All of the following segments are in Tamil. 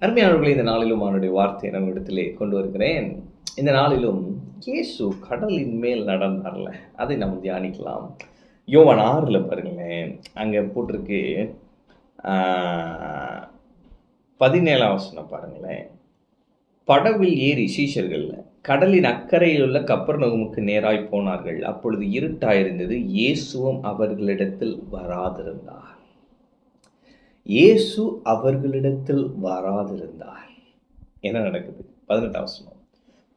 அருமையானவர்களை, இந்த நாளிலும் அவனுடைய வார்த்தையை நம்மிடத்திலே கொண்டு வருகிறேன். இந்த நாளிலும் இயேசு கடலின் மேல் நடந்தார்ல, அதை நம்ம தியானிக்கலாம். யோவான் 6 பாருங்களேன், அங்கே போட்டிருக்கு 17ஆம் வசனம் பாருங்களேன். படவில் ஏறி சீஷர்கள் கடலின் அக்கறையில் உள்ள கப்பர்நகூமுக்கு நேராய் போனார்கள். அப்பொழுது இருட்டாயிருந்தது, இயேசுவும் அவர்களிடத்தில் வராதிருந்தார். இயேசு அவர்களிடத்தில் வராதிருந்தார். என்ன நடக்குது? 18ஆம் வசனம்.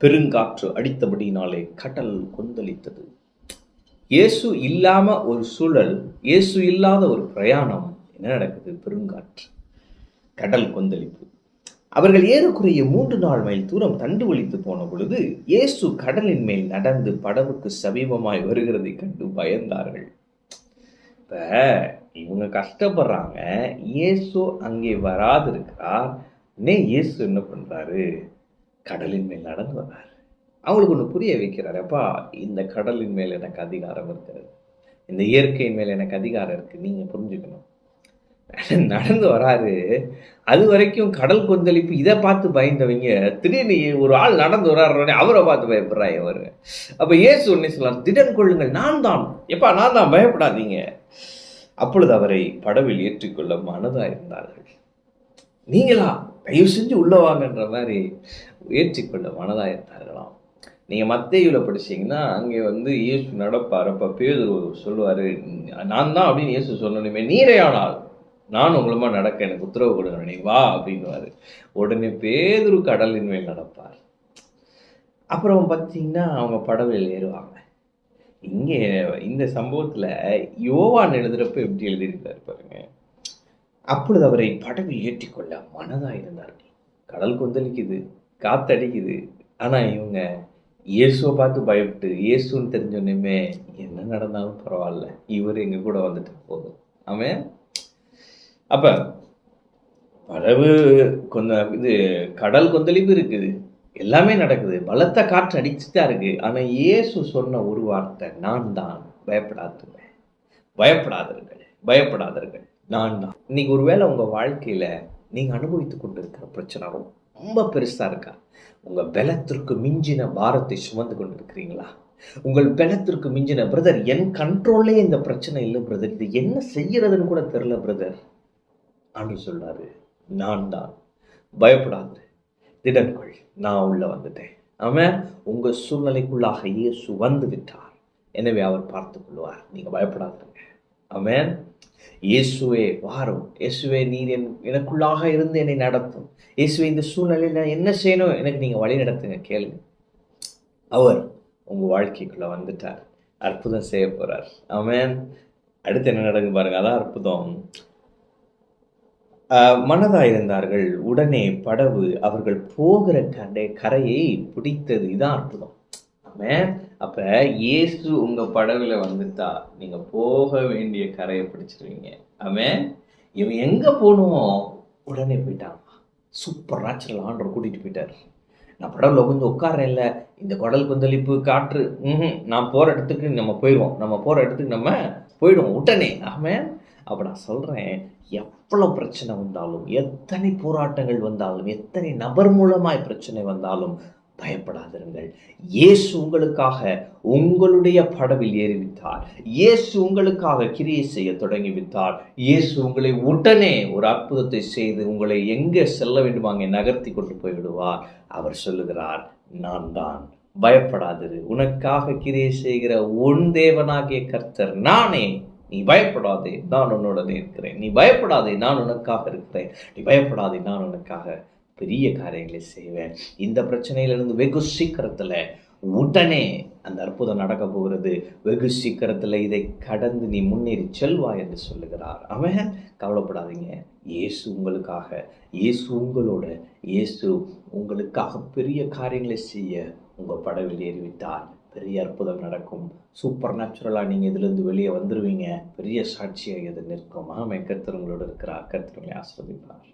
பெருங்காற்று அடித்தபடியினாலே கடல் கொந்தளித்தது. இயேசு இல்லாம ஒரு சூழல், இயேசு இல்லாத ஒரு பிரயாணம். என்ன நடக்குது? பெருங்காற்று, கடல் கொந்தளிப்பு. அவர்கள் ஏறக்குறைய 3 நாள் மைல் தூரம் தண்டு வலித்து போன பொழுது இயேசு கடலின் மேல் நடந்து படவுக்கு சமீபமாய் வருகிறதை கண்டு பயந்தார்கள். இப்ப இவங்க கஷ்டப்படுறாங்க, இயேசு அங்கே வராது இருக்கிறார். இயேசு என்ன பண்றாரு? கடலின் மேல் நடந்து வர்றாரு. அவங்களுக்கு ஒன்று புரிய வைக்கிறாரு. அப்பா, இந்த கடலின் மேல் எனக்கு அதிகாரம் இருக்கிறது, இந்த இயற்கையின் மேல் எனக்கு அதிகாரம் இருக்கு, நீங்க புரிஞ்சுக்கணும். நடந்து வராரு. அது வரைக்கும் கடல் கொந்தளிப்பு, இதை பார்த்து பயந்தவங்க திடீர்னு ஒரு ஆள் நடந்து வர்றாரு, அவரை பார்த்து பயப்படுறாங்க அவரு. அப்ப இயேசு ஒன்னே சொல்றாரு, திடன் கொள்ளுங்கள், நான் தான், எப்பா நான் தான், பயப்படாதீங்க. அப்பொழுது அவரை படவில் ஏற்றிக்கொள்ள மனதாக இருந்தார்கள். நீங்களா தயவு செஞ்சு உள்ள வாங்கன்ற மாதிரி ஏற்றிக்கொள்ள மனதாக இருந்தார்களாம். நீங்கள் மத்தேயுல படிச்சீங்கன்னா அங்கே இயேசு நடப்பார். அப்போ பேதுரு சொல்லுவார், நான் தான் அப்படின்னு இயேசு சொல்லணுமே, நீரையானால் நான் உங்களுமா நடக்க எனக்கு உத்தரவு கொடுங்க, நீ வா அப்படின்னுவார். உடனே பேதுரு கடலின் மேல் நடப்பார். அப்புறம் பார்த்தீங்கன்னா அவங்க படவில் ஏறுவாங்க. இங்கே இந்த சம்பவத்தில் யோவான் எழுதுறப்ப எப்படி எழுதியிருக்காரு பாருங்க. அப்பொழுது அவரை படவில் ஏற்றிக்கொள்ள மனதாக இருந்தார்கள். கடல் கொந்தளிக்குது, காத்தடிக்குது. ஆனால் இவங்க இயேசுவை பார்த்து பயப்பட்டு, இயேசுன்னு தெரிஞ்சோன்னுமே என்ன நடந்தாலும் பரவாயில்ல, இவர் எங்கள் கூட வந்துட்டு போதும். ஆமாம். அப்போ படவு கடல் கொந்தளிப்பு இருக்குது, எல்லாமே நடக்குது, பலத்த காற்று அடிச்சுதான் இருக்கு. ஆனால் இயேசு சொன்ன ஒரு வார்த்தை, நான் தான், பயப்படாதுங்க, பயப்படாதீர்கள், நான் தான். இன்னைக்கு ஒருவேளை உங்கள் வாழ்க்கையில் நீங்கள் அனுபவித்து கொண்டு இருக்கிற பிரச்சனை ரொம்ப பெருசாக இருக்கா? உங்கள் பலத்திற்கு மிஞ்சின பாரத்தை சுமந்து கொண்டு இருக்கிறீங்களா? உங்கள் பலத்திற்கு மிஞ்சின, பிரதர் என் கண்ட்ரோல்லே இந்த பிரச்சனை இல்லை பிரதர், இது என்ன செய்யறதுன்னு கூட தெரியல பிரதர். ஆண்டு சொல்றாரு, நான் தான், பயப்படாது, திடன்கள், நான் உள்ள வந்துட்டேன். ஆமாம். உங்க சூழ்நிலைக்குள்ளாக இயேசு வந்து விட்டார். எனவே அவர் பார்த்து கொள்வார். நீங்க பயப்படாதுங்க. ஆமாம். இயேசுவே வாரும், இயேசுவே நீர் எனக்குள்ளாக இருந்து என்னை நடத்தும், இயேசுவே இந்த சூழ்நிலையில் நான் என்ன செய்யணும் எனக்கு நீங்க வழி நடத்துங்க, கேளுங்க. அவர் உங்க வாழ்க்கைக்குள்ள வந்துட்டார், அற்புதம் செய்ய போறார். ஆமாம். அடுத்து என்ன நடக்குது பாருங்க, அதான் அற்புதம். மனதாக இருந்தார்கள். உடனே படவு அவர்கள் போகிற கரையை பிடித்தது. இதான் அற்புதம். ஆமாம். அப்ப இயேசு உங்க படகுல வந்துட்டா நீங்க போக வேண்டிய கரையை பிடிச்சிருவீங்க. ஆமாம். இவன் எங்க போகணுமோ உடனே போயிட்டான். சூப்பர் நேச்சுரல் ஆண்டவர் கூட்டிட்டு போயிட்டார். நான் படகுல கொஞ்சம் உட்கார்றேன், இல்லை இந்த கடல் கொந்தளிப்பு காற்று, நான் போற இடத்துக்கு நம்ம போயிடுவோம் உடனே. ஆமாம். அப்போ நான் சொல்கிறேன், எவ்வளோ பிரச்சனை வந்தாலும், எத்தனை போராட்டங்கள் வந்தாலும், எத்தனை நபர் மூலமாய் பிரச்சனை வந்தாலும் பயப்படாதிருங்கள். இயேசு உங்களுக்காக உங்களுடைய படவில் ஏறிவிட்டார். இயேசு உங்களுக்காக கிரியை செய்ய தொடங்கிவிட்டார். இயேசு உங்களை உடனே ஒரு அற்புதத்தை செய்து உங்களை எங்கே செல்ல வேண்டுமோ அங்கே நகர்த்தி கொண்டு போய் விடுவார். அவர் சொல்லுகிறார், நான் தான், பயப்படாதிரு, உனக்காக கிரியை செய்கிற உன் தேவனாகிய கர்த்தர் நானே, நீ பயப்படாதே, நான் உன்னோடனே இருக்கிறேன், நீ பயப்படாதே, நான் உனக்காக இருக்கிறேன், நீ பயப்படாதே, நான் உனக்காக பெரிய காரியங்களை செய்வேன். இந்த பிரச்சனையிலிருந்து வெகு சீக்கிரத்தில் உடனே அந்த அற்புதம் நடக்க போகிறது. வெகு சீக்கிரத்தில் இதை கடந்து நீ முன்னேறி செல்வாய் என்று சொல்லுகிறார். அவன் கவலைப்படாதீங்க, இயேசு உங்களுக்காக, இயேசு உங்களோட, இயேசு உங்களுக்காக பெரிய காரியங்களை செய்ய உங்கள் படவில் ஏறிவிட்டார். பெரிய அற்புதம் நடக்கும். சூப்பர் நேச்சுரலாக நீங்கள் இதிலிருந்து வெளியே வந்துடுவீங்க. பெரிய சாட்சியாக இது நிற்கும். ஆமாம். கர்த்தர் உங்களோடு இருக்கிறார். கர்த்தர் உங்களை ஆசீர்வதிப்பார்.